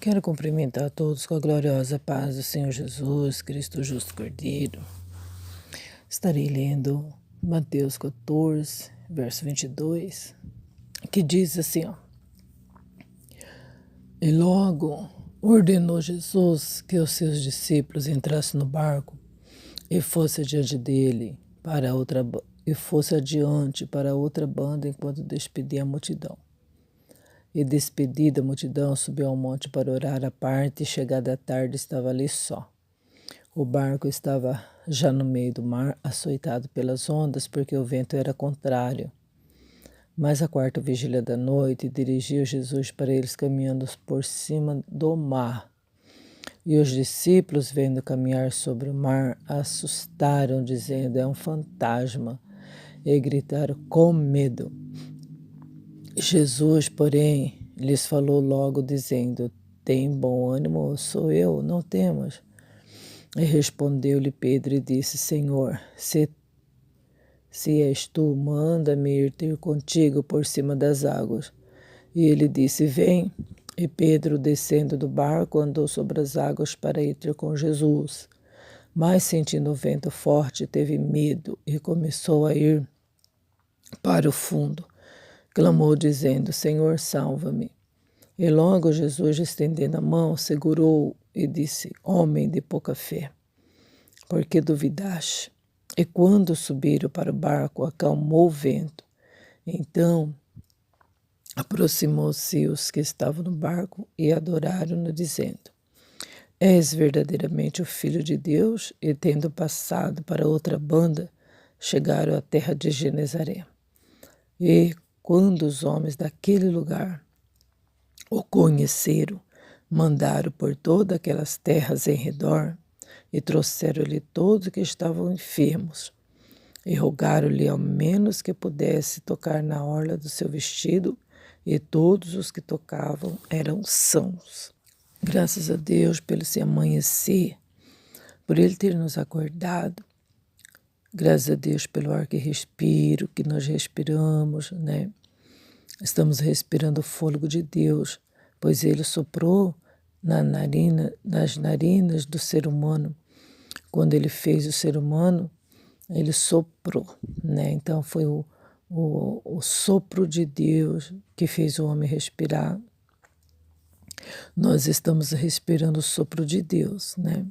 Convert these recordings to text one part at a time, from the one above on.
Quero cumprimentar a todos com a gloriosa paz do Senhor Jesus, Cristo justo Cordeiro. Estarei lendo Mateus 14, verso 22, que diz assim, ó. E logo ordenou Jesus que os seus discípulos entrassem no barco e fosse adiante dele e fosse adiante para outra banda enquanto despedia a multidão. E despedida a multidão, subiu ao monte para orar à parte, e chegada a tarde estava ali só. O barco estava já no meio do mar, açoitado pelas ondas, porque o vento era contrário. Mas à quarta vigília da noite, dirigiu Jesus para eles caminhando por cima do mar. E os discípulos, vendo caminhar sobre o mar, assustaram, dizendo, é um fantasma, e gritaram com medo. Jesus, porém, lhes falou logo, dizendo, tem bom ânimo, sou eu, não temas. E respondeu-lhe Pedro e disse, Senhor, se és tu, manda-me ir ter contigo por cima das águas. E ele disse, vem. E Pedro, descendo do barco, andou sobre as águas para ir ter com Jesus. Mas, sentindo o vento forte, teve medo e começou a ir para o fundo. Clamou, dizendo, Senhor, salva-me. E logo Jesus, estendendo a mão, segurou e disse, homem de pouca fé, por que duvidaste? E quando subiram para o barco, acalmou o vento. Então, aproximou-se os que estavam no barco e adoraram-no, dizendo, és verdadeiramente o Filho de Deus? E tendo passado para outra banda, chegaram à terra de Genezaré. E quando os homens daquele lugar o conheceram, mandaram por todas aquelas terras em redor e trouxeram-lhe todos que estavam enfermos e rogaram-lhe ao menos que pudesse tocar na orla do seu vestido, e todos os que tocavam eram sãos. Graças a Deus pelo esse amanhecer, por Ele ter nos acordado. Graças a Deus pelo ar que respiro, que nós respiramos, né? Estamos respirando o fôlego de Deus, pois Ele soprou nas narinas do ser humano. Quando Ele fez o ser humano, Ele soprou, né? Então foi o sopro de Deus que fez o homem respirar. Nós estamos respirando o sopro de Deus, né?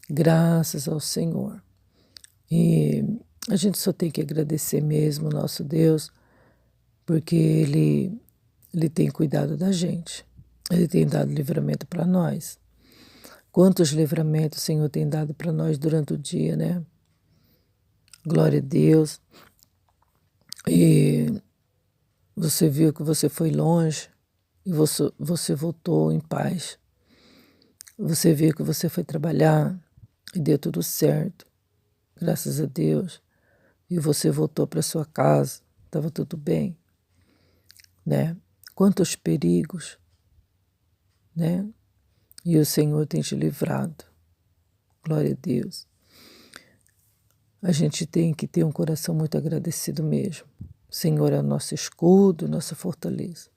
Graças ao Senhor. E a gente só tem que agradecer mesmo ao nosso Deus, porque Ele tem cuidado da gente. Ele tem dado livramento para nós. Quantos livramentos o Senhor tem dado para nós durante o dia, né? Glória a Deus. E você viu que você foi longe e você voltou em paz. Você viu que você foi trabalhar e deu tudo certo. Graças a Deus. E você voltou para sua casa, estava tudo bem, né? Quantos perigos, né? E o Senhor tem te livrado. Glória a Deus. A gente tem que ter um coração muito agradecido mesmo. O Senhor é o nosso escudo, nossa fortaleza.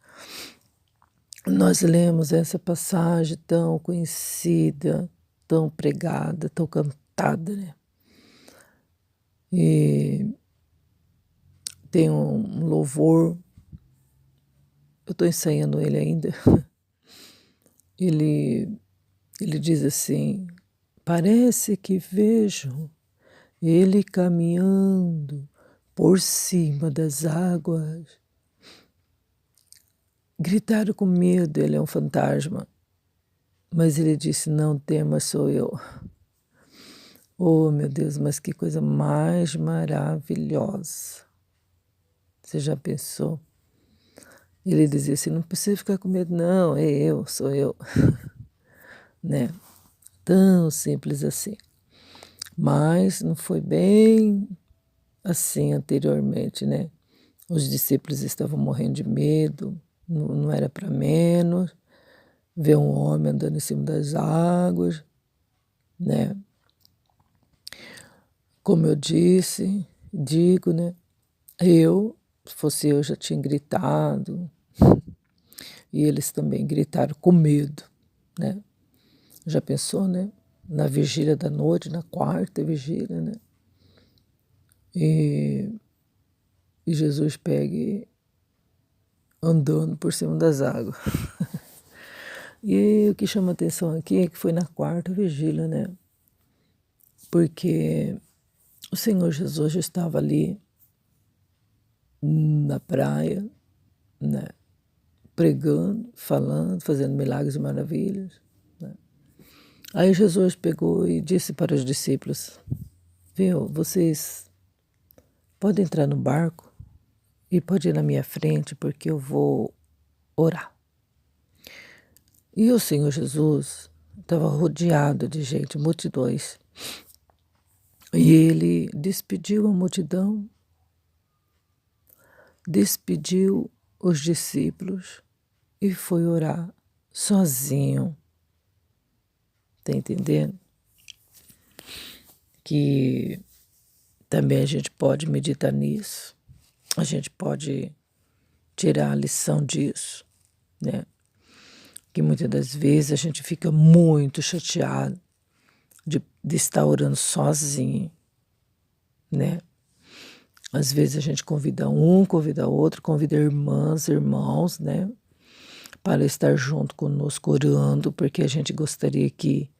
Nós lemos essa passagem tão conhecida, tão pregada, tão cantada, né? E tem um louvor, eu estou ensaiando ele ainda. Ele diz assim, parece que vejo ele caminhando por cima das águas. Gritaram com medo, ele é um fantasma. Mas ele disse, não temas, sou eu. Oh, meu Deus, mas que coisa mais maravilhosa. Você já pensou? Ele dizia assim, não precisa ficar com medo, não, é eu, sou eu. Né? Tão simples assim. Mas não foi bem assim anteriormente, né? Os discípulos estavam morrendo de medo, não era para menos. Ver um homem andando em cima das águas, né? Como eu digo, né? Se fosse eu, já tinha gritado. E eles também gritaram com medo, né? Já pensou, né? Na vigília da noite, na quarta vigília, né? E Jesus pega andando por cima das águas. E o que chama atenção aqui é que foi na quarta vigília, né? Porque o Senhor Jesus já estava ali na praia, né? Pregando, falando, fazendo milagres e maravilhas, né? Aí Jesus pegou e disse para os discípulos: viu, vocês podem entrar no barco e pode ir na minha frente porque eu vou orar. E o Senhor Jesus estava rodeado de gente, multidões. E ele despediu a multidão, despediu os discípulos e foi orar sozinho. Está entendendo? Que também a gente pode meditar nisso, a gente pode tirar a lição disso, né? Que muitas das vezes a gente fica muito chateado de estar orando sozinho, né? Às vezes a gente convida um, convida outro, convida irmãs, irmãos, né? Para estar junto conosco orando, porque a gente gostaria que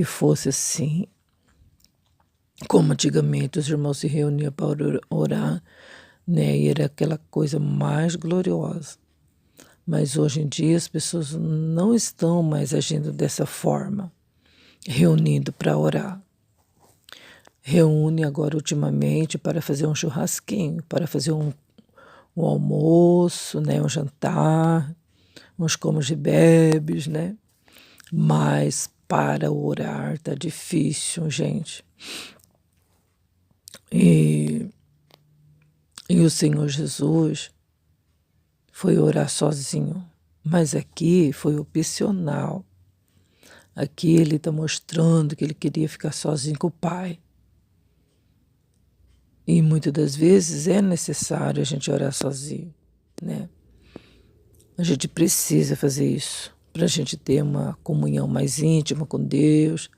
fosse assim. Como antigamente os irmãos se reuniam para orar, né? E era aquela coisa mais gloriosa. Mas hoje em dia as pessoas não estão mais agindo dessa forma, reunindo para orar. Reúne agora ultimamente para fazer um churrasquinho, para fazer um almoço, né? Um jantar, uns comes e bebes, né? Mas para orar tá difícil, gente. E o Senhor Jesus foi orar sozinho, mas aqui foi opcional. Aqui ele está mostrando que ele queria ficar sozinho com o Pai. E muitas das vezes é necessário a gente orar sozinho, né? A gente precisa fazer isso para a gente ter uma comunhão mais íntima com Deus,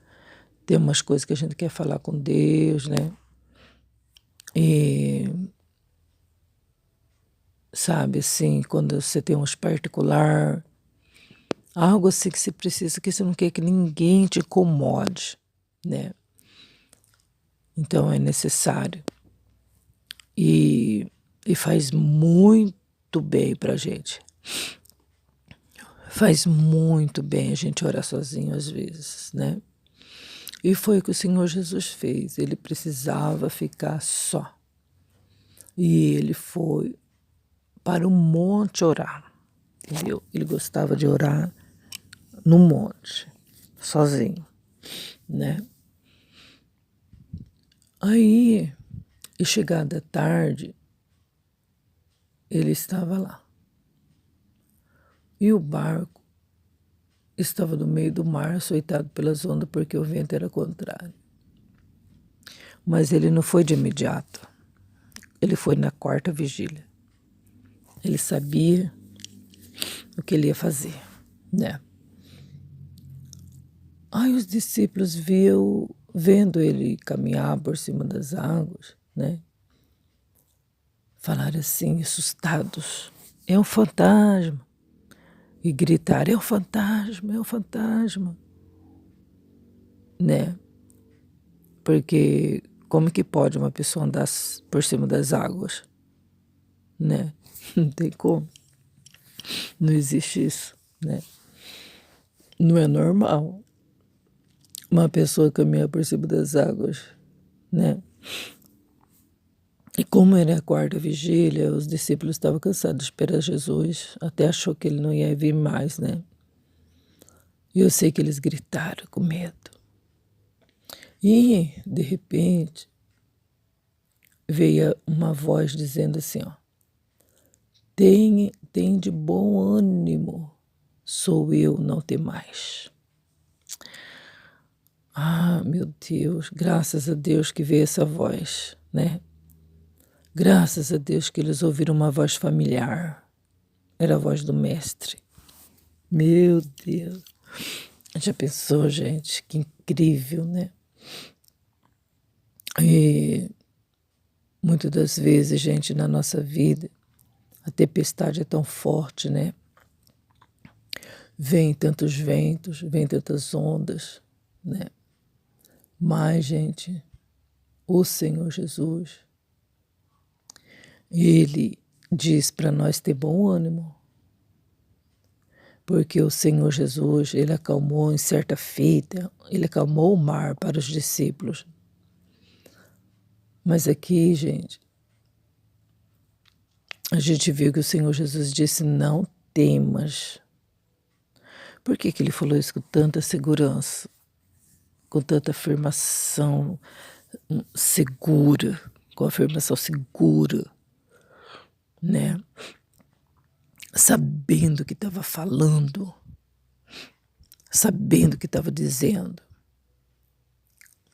ter umas coisas que a gente quer falar com Deus, né? E sabe, assim, quando você tem uns particular, algo assim que você precisa, que você não quer que ninguém te incomode, né? Então é necessário. E faz muito bem pra gente. Faz muito bem a gente orar sozinho às vezes, né? E foi o que o Senhor Jesus fez. Ele precisava ficar só. E ele foi para o monte orar, entendeu? Ele gostava de orar no monte, sozinho, né? Aí, e chegada a tarde, ele estava lá. E o barco estava no meio do mar, açoitado pelas ondas, porque o vento era contrário. Mas ele não foi de imediato. Ele foi na quarta vigília. Ele sabia o que ele ia fazer, né? Aí os discípulos vendo ele caminhar por cima das águas, né? Falaram assim, assustados: é um fantasma. E gritaram: é um fantasma, é um fantasma. Né? Porque como que pode uma pessoa andar por cima das águas? Né? Não tem como. Não existe isso, né? Não é normal uma pessoa caminhar por cima das águas, né? E como era a quarta vigília, os discípulos estavam cansados de esperar Jesus, até achou que ele não ia vir mais, né? E eu sei que eles gritaram com medo. E, de repente, veio uma voz dizendo assim, ó: tem de bom ânimo, sou eu, não temais. Ah, meu Deus, graças a Deus que veio essa voz, né? Graças a Deus que eles ouviram uma voz familiar. Era a voz do mestre. Meu Deus. Já pensou, gente? Que incrível, né? E muitas das vezes, gente, na nossa vida, a tempestade é tão forte, né? Vem tantos ventos, vem tantas ondas, né? Mas, gente, o Senhor Jesus, Ele diz para nós ter bom ânimo, porque o Senhor Jesus, Ele acalmou em certa feita, Ele acalmou o mar para os discípulos. Mas aqui, gente, a gente viu que o Senhor Jesus disse, não temas. Por que que Ele falou isso com tanta segurança, com tanta afirmação segura, com afirmação segura, né? Sabendo o que estava falando, sabendo o que estava dizendo,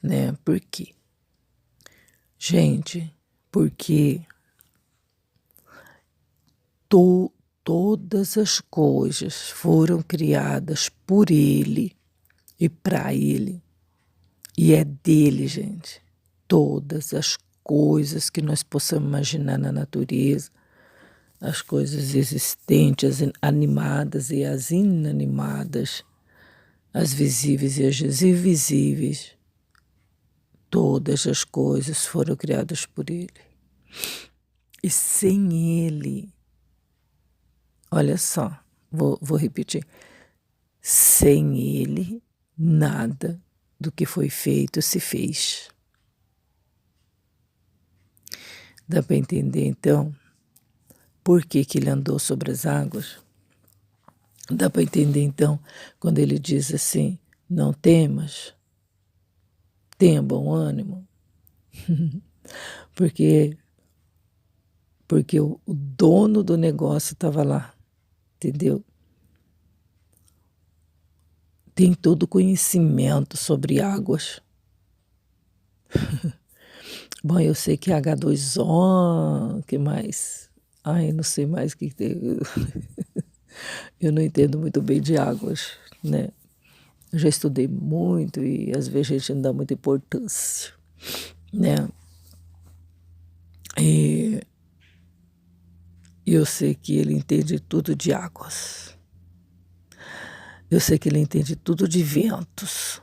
né? Por quê? Gente, porque todas as coisas foram criadas por Ele e para Ele. E é dele, gente. Todas as coisas que nós possamos imaginar na natureza, as coisas existentes, as animadas e as inanimadas, as visíveis e as invisíveis, todas as coisas foram criadas por Ele. E sem Ele, olha só, vou repetir, sem Ele, nada do que foi feito se fez. Dá para entender, então, por que que Ele andou sobre as águas? Dá para entender, então, quando Ele diz assim, não temas, tenha bom ânimo, porque o dono do negócio estava lá, entendeu? Tem todo conhecimento sobre águas. Bom, eu sei que H2O, que mais? Ai, não sei mais o que tem. Eu não entendo muito bem de águas, né? Eu já estudei muito e às vezes a gente não dá muita importância, né? E eu sei que ele entende tudo de águas. Eu sei que ele entende tudo de ventos.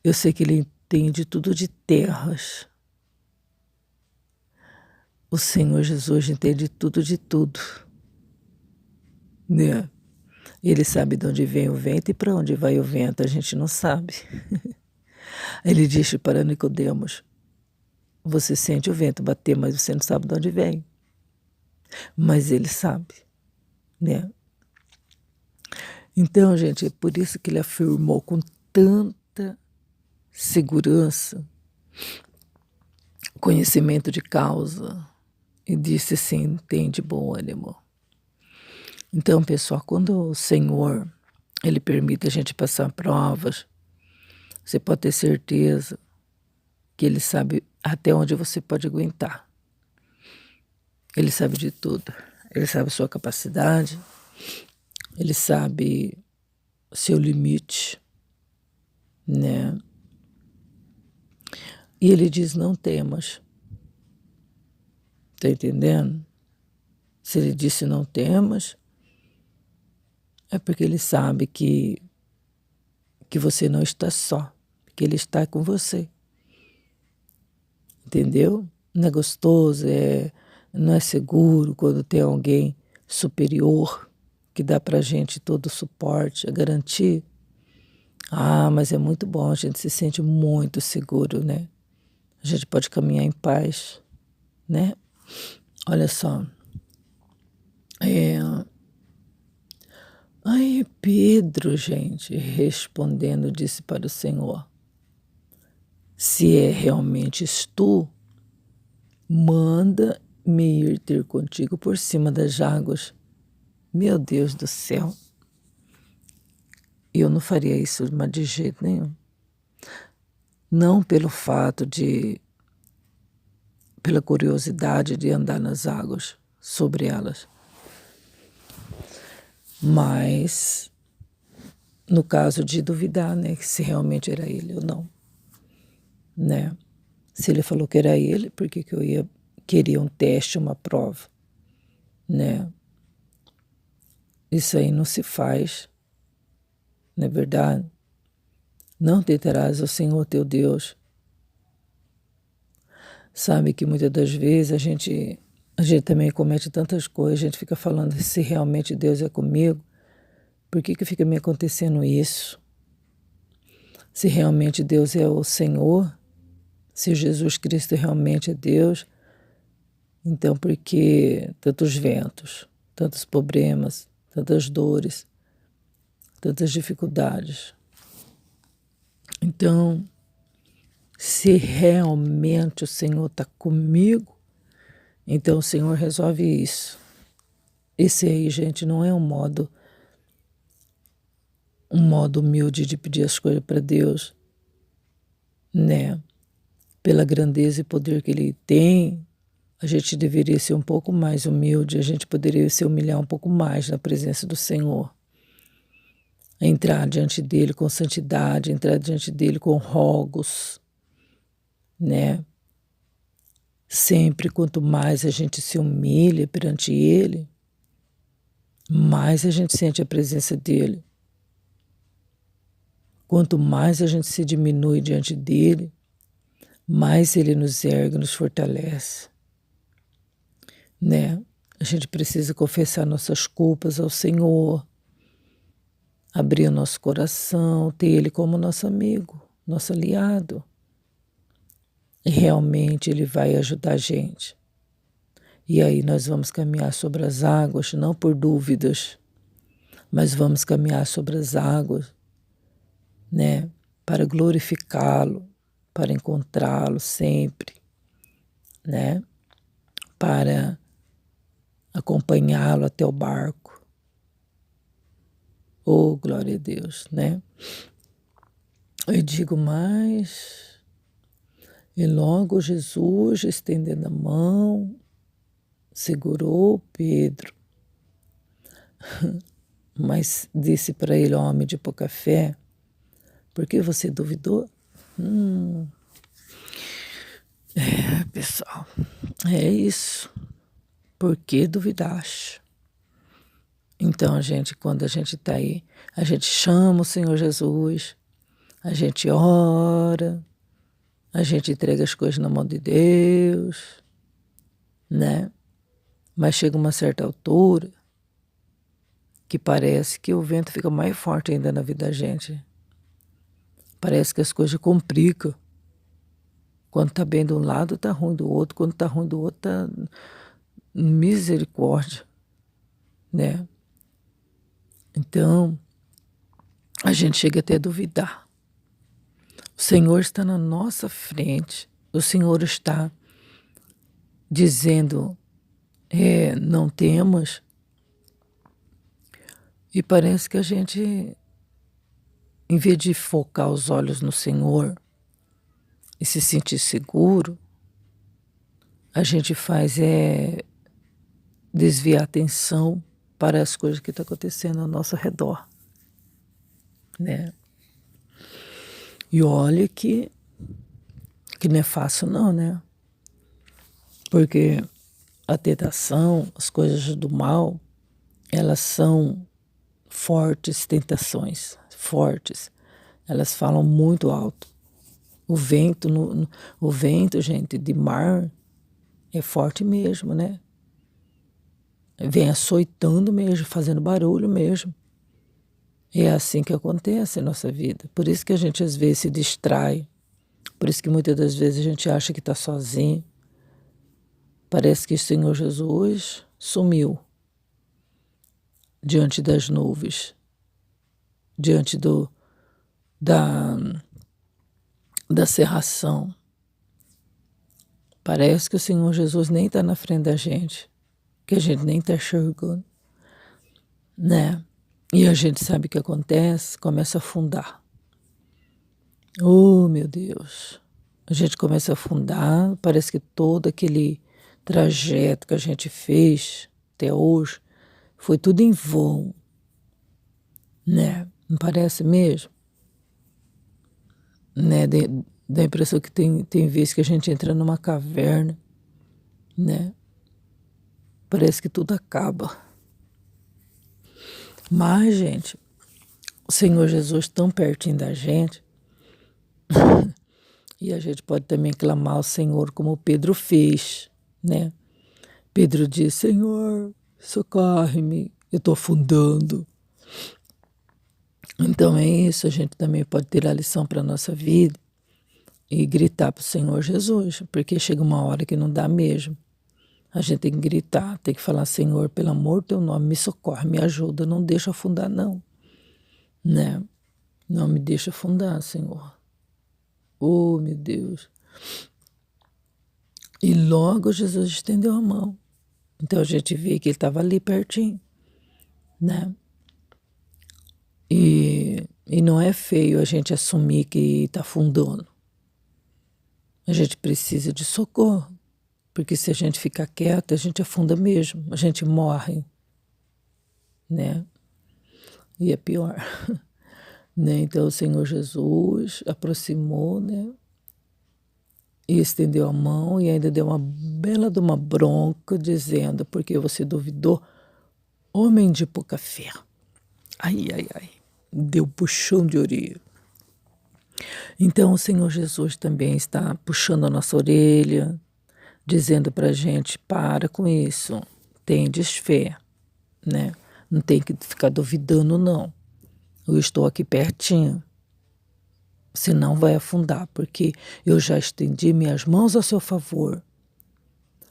Eu sei que ele entende tudo de terras. O Senhor Jesus entende tudo de tudo, né? Ele sabe de onde vem o vento e para onde vai o vento, a gente não sabe. Ele disse para Nicodemos, você sente o vento bater, mas você não sabe de onde vem. Mas ele sabe, né? Então, gente, é por isso que ele afirmou com tanta segurança, conhecimento de causa, e disse assim, tem de bom ânimo. Então, pessoal, quando o Senhor, Ele permite a gente passar provas, você pode ter certeza que Ele sabe até onde você pode aguentar. Ele sabe de tudo. Ele sabe a sua capacidade, Ele sabe o seu limite, né? E Ele diz, não temas. Tá entendendo? Se Ele disse não temas, é porque Ele sabe que você não está só, que Ele está com você. Entendeu? Não é gostoso, não é seguro quando tem alguém superior que dá pra gente todo o suporte, a garantia. Ah, mas é muito bom, a gente se sente muito seguro, né? A gente pode caminhar em paz, né? Olha só. Aí Pedro, gente, respondendo, disse para o Senhor, se é realmente tu, manda-me ir ter contigo por cima das águas. Meu Deus do céu, eu não faria isso mas de jeito nenhum. Não pelo fato pela curiosidade de andar nas águas, sobre elas, mas no caso de duvidar, né, se realmente era ele ou não, né? Se ele falou que era ele, por que que eu ia querer um teste, uma prova, né? Isso aí não se faz, não é verdade? Não tentarás o Senhor teu Deus. Sabe que muitas das vezes a gente também comete tantas coisas, a gente fica falando se realmente Deus é comigo, por que que fica me acontecendo isso? Se realmente Deus é o Senhor, se Jesus Cristo realmente é Deus, então por que tantos ventos, tantos problemas, tantas dores, tantas dificuldades? Então, se realmente o Senhor está comigo, então o Senhor resolve isso. Esse aí, gente, não é um modo humilde de pedir as coisas para Deus, né? Pela grandeza e poder que Ele tem, a gente deveria ser um pouco mais humilde, a gente poderia se humilhar um pouco mais na presença do Senhor. Entrar diante dEle com santidade, entrar diante dEle com rogos, né? Sempre, quanto mais a gente se humilha perante Ele, mais a gente sente a presença dEle. Quanto mais a gente se diminui diante dEle, mais Ele nos ergue, nos fortalece, né? A gente precisa confessar nossas culpas ao Senhor, abrir o nosso coração, ter Ele como nosso amigo, nosso aliado. E realmente Ele vai ajudar a gente. E aí nós vamos caminhar sobre as águas, não por dúvidas, mas vamos caminhar sobre as águas, né? Para glorificá-lo, para encontrá-lo sempre, né? Para acompanhá-lo até o barco. Oh, glória a Deus, né? Eu digo mais, e logo Jesus, estendendo a mão, segurou Pedro, mas disse para ele, homem de pouca fé, por que você duvidou? Pessoal, é isso. Por que duvidaste? Então, gente, quando a gente está aí, a gente chama o Senhor Jesus, a gente ora, a gente entrega as coisas na mão de Deus, né? Mas chega uma certa altura que parece que o vento fica mais forte ainda na vida da gente. Parece que as coisas complicam. Quando tá bem de um lado, tá ruim do outro. Quando tá ruim do outro, tá misericórdia, né? Então, a gente chega até a duvidar. O Senhor está na nossa frente. O Senhor está dizendo, não temas. E parece que a gente, em vez de focar os olhos no Senhor e se sentir seguro, a gente faz desviar a atenção para as coisas que estão acontecendo ao nosso redor, né? E olha que não é fácil não, né? Porque a tentação, as coisas do mal, elas são fortes tentações, fortes. Elas falam muito alto. O vento, o vento, gente, de mar é forte mesmo, né? Vem açoitando mesmo, fazendo barulho mesmo. É assim que acontece em nossa vida. Por isso que a gente às vezes se distrai. Por isso que muitas das vezes a gente acha que está sozinho. Parece que o Senhor Jesus sumiu diante das nuvens, diante da cerração. Parece que o Senhor Jesus nem está na frente da gente, que a gente nem está enxergando, né? E a gente sabe o que acontece, começa a afundar. Oh, meu Deus! A gente começa a afundar, parece que todo aquele trajeto que a gente fez até hoje foi tudo em vão, né? Não parece mesmo? Né? Dá a impressão que tem vezes que a gente entra numa caverna, né? Parece que tudo acaba. Mas, gente, o Senhor Jesus tão pertinho da gente, e a gente pode também clamar ao Senhor como Pedro fez, né? Pedro disse, Senhor, socorre-me, eu estou afundando. Então é isso, a gente também pode ter a lição para a nossa vida e gritar para o Senhor Jesus, porque chega uma hora que não dá mesmo. A gente tem que gritar, tem que falar, Senhor, pelo amor do teu nome, me socorre, me ajuda, não deixa afundar não, né? Não me deixa afundar, Senhor. Oh, meu Deus. E logo Jesus estendeu a mão. Então a gente vê que ele estava ali pertinho, né? E não é feio a gente assumir que está afundando. A gente precisa de socorro, porque se a gente ficar quieto, a gente afunda mesmo, a gente morre, né? E é pior, né? Então o Senhor Jesus aproximou, né? E estendeu a mão e ainda deu uma bela de uma bronca, dizendo, porque você duvidou, homem de pouca fé. Ai, ai, ai, deu puxão de orelha. Então o Senhor Jesus também está puxando a nossa orelha, dizendo para a gente, para com isso, tendes fé, né? Não tem que ficar duvidando, não. Eu estou aqui pertinho. Você não vai afundar, porque eu já estendi minhas mãos a seu favor.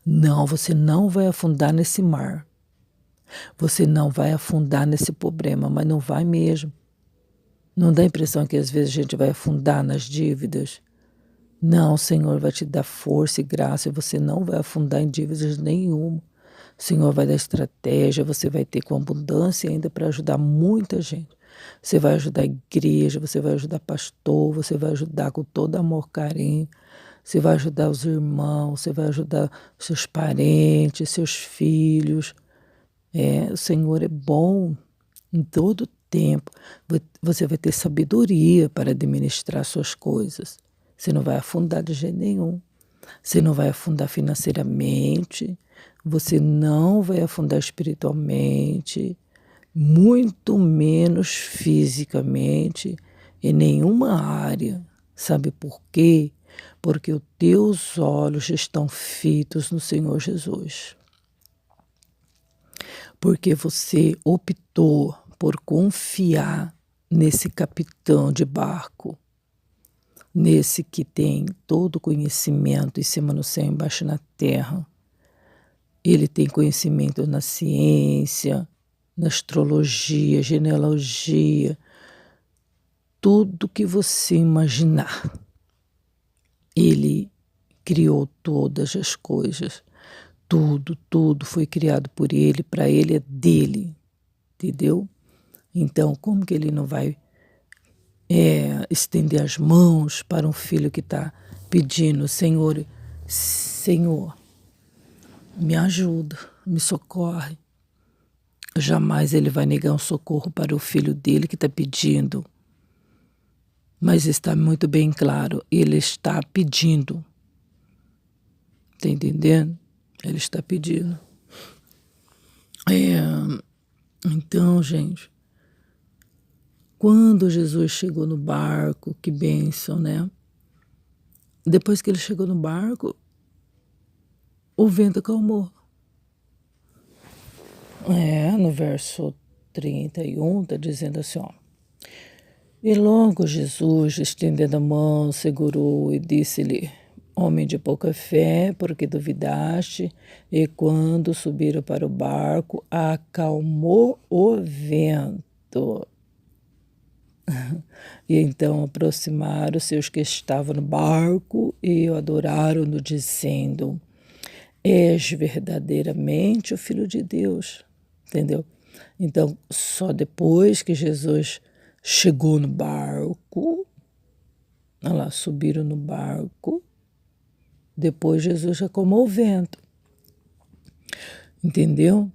Não, você não vai afundar nesse mar. Você não vai afundar nesse problema, mas não vai mesmo. Não dá a impressão que às vezes a gente vai afundar nas dívidas? Não, o Senhor vai te dar força e graça e você não vai afundar em dívidas nenhuma. O Senhor vai dar estratégia, você vai ter com abundância ainda para ajudar muita gente. Você vai ajudar a igreja, você vai ajudar pastor, você vai ajudar com todo amor, carinho. Você vai ajudar os irmãos, você vai ajudar seus parentes, seus filhos. O Senhor é bom em todo tempo. Você vai ter sabedoria para administrar suas coisas. Você não vai afundar de jeito nenhum. Você não vai afundar financeiramente. Você não vai afundar espiritualmente. Muito menos fisicamente, em nenhuma área. Sabe por quê? Porque os teus olhos estão fitos no Senhor Jesus. Porque você optou por confiar nesse capitão de barco, nesse que tem todo o conhecimento em cima no céu, embaixo na terra. Ele tem conhecimento na ciência, na astrologia, genealogia, tudo que você imaginar. Ele criou todas as coisas, tudo foi criado por ele, para ele é dele, entendeu? Então, como que ele não vai estender as mãos para um filho que está pedindo, Senhor, me ajuda, me socorre. Jamais ele vai negar um socorro para o filho dele que está pedindo. Mas está muito bem claro, ele está pedindo. Está entendendo? Ele está pedindo. Então, gente, quando Jesus chegou no barco, que bênção, né? Depois que ele chegou no barco, o vento acalmou. No verso 31 está dizendo assim, ó. E logo Jesus, estendendo a mão, segurou e disse-lhe, homem de pouca fé, porque duvidaste? E quando subiram para o barco, acalmou o vento. E então aproximaram-se os que estavam no barco e o adoraram-no, dizendo, és verdadeiramente o Filho de Deus. Entendeu? Então, só depois que Jesus chegou no barco, olha lá, subiram no barco, depois Jesus acalmou o vento. Entendeu?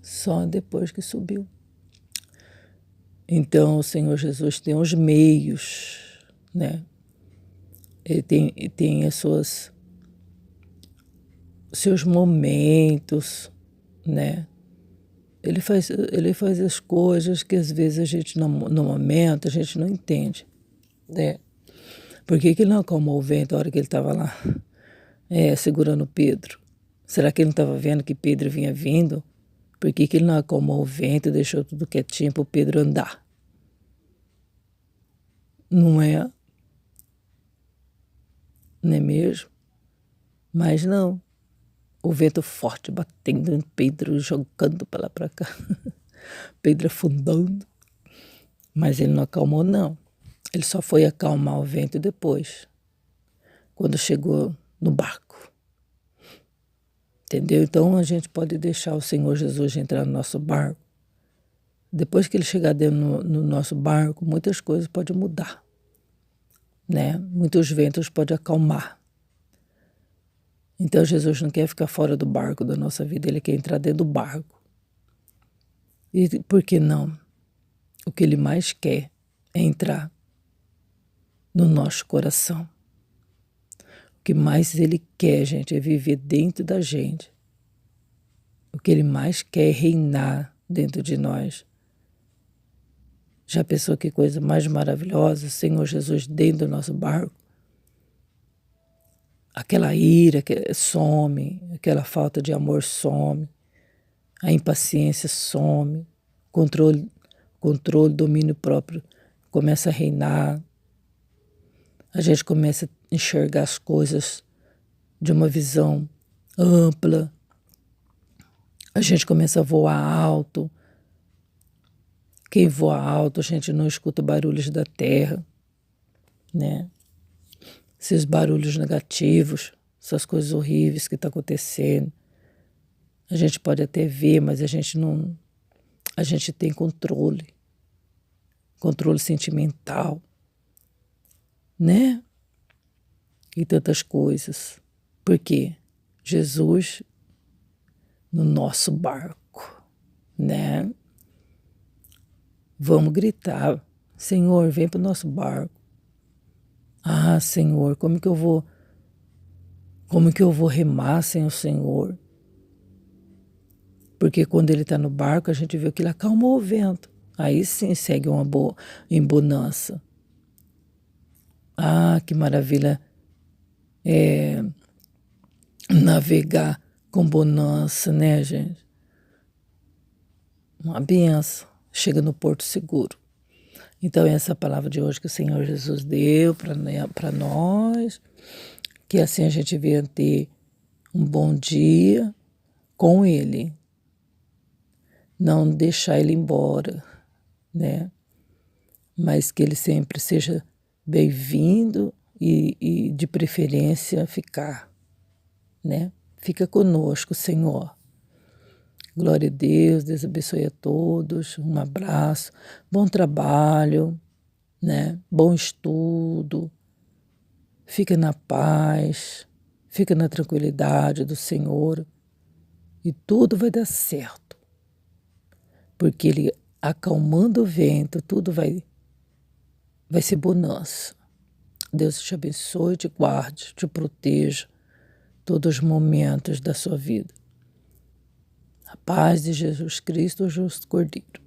Só depois que subiu. Então, o Senhor Jesus tem os meios, né? Ele tem seus momentos, né? Ele faz as coisas que às vezes a gente, no momento, a gente não entende, né? Por que ele não acalmou o vento a hora que ele estava lá, segurando Pedro? Será que ele não estava vendo que Pedro vinha vindo? Por que ele não acalmou o vento e deixou tudo quietinho para o Pedro andar? Não é? Não é mesmo? Mas não. O vento forte batendo em Pedro, jogando para lá para cá. Pedro afundando. Mas ele não acalmou, não. Ele só foi acalmar o vento depois, quando chegou no barco. Entendeu? Então a gente pode deixar o Senhor Jesus entrar no nosso barco. Depois que ele chegar dentro no nosso barco, muitas coisas podem mudar, né? Muitos ventos podem acalmar. Então Jesus não quer ficar fora do barco da nossa vida, ele quer entrar dentro do barco. E por que não? O que ele mais quer é entrar no nosso coração. O que mais ele quer, gente, é viver dentro da gente. O que ele mais quer é reinar dentro de nós. Já pensou que coisa mais maravilhosa, Senhor Jesus dentro do nosso barco? Aquela ira que some, aquela falta de amor some, a impaciência some, controle, domínio próprio começa a reinar. A gente começa a enxergar as coisas de uma visão ampla. A gente começa a voar alto. Quem voa alto, a gente não escuta barulhos da terra, né? Esses barulhos negativos, essas coisas horríveis que estão acontecendo. A gente pode até ver, mas a gente não... A gente tem controle sentimental, né? E tantas coisas. Por quê? Jesus no nosso barco, né? Vamos gritar, Senhor, vem para o nosso barco. Ah, Senhor, como que eu vou remar sem o Senhor? Porque quando ele está no barco, a gente vê que ele acalmou o vento. Aí sim segue uma boa em bonança. Ah, que maravilha navegar com bonança, né, gente? Uma benção. Chega no porto seguro. Então, essa é a palavra de hoje que o Senhor Jesus deu para nós, que assim a gente venha ter um bom dia com Ele, não deixar Ele embora, né? Mas que Ele sempre seja bem-vindo e de preferência ficar, né? Fica conosco, Senhor. Glória a Deus, Deus abençoe a todos, um abraço, bom trabalho, né? Bom estudo, fica na paz, fica na tranquilidade do Senhor e tudo vai dar certo, porque Ele acalmando o vento, tudo vai ser bonança. Deus te abençoe, te guarde, te proteja todos os momentos da sua vida. A paz de Jesus Cristo, o justo Cordeiro.